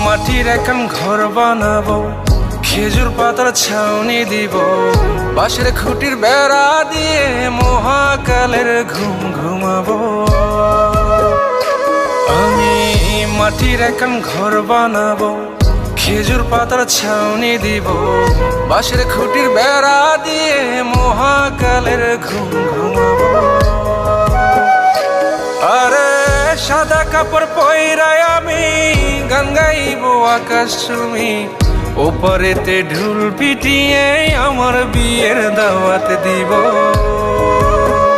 মাটির এখন ঘর বানাবো, খেজুর পাতার ছাউনি দিব, বাঁশের খুঁটির বেড়া দিয়ে মহাকালের ঘুম ঘুমাবো। আমি মাটির এখন ঘর বানাবো, খেজুর পাতার ছাউনি দিব, বাঁশের খুঁটির বেড়া দিয়ে মহাকালের ঘুম ঘুমাবো। আরে সাদা কাপড় পয়রায় আমি গান গাইব আকাশ চুমি, ওপরেতে ঢুল পিটিয়ে আমার বিয়ের দাওয়াত দিব।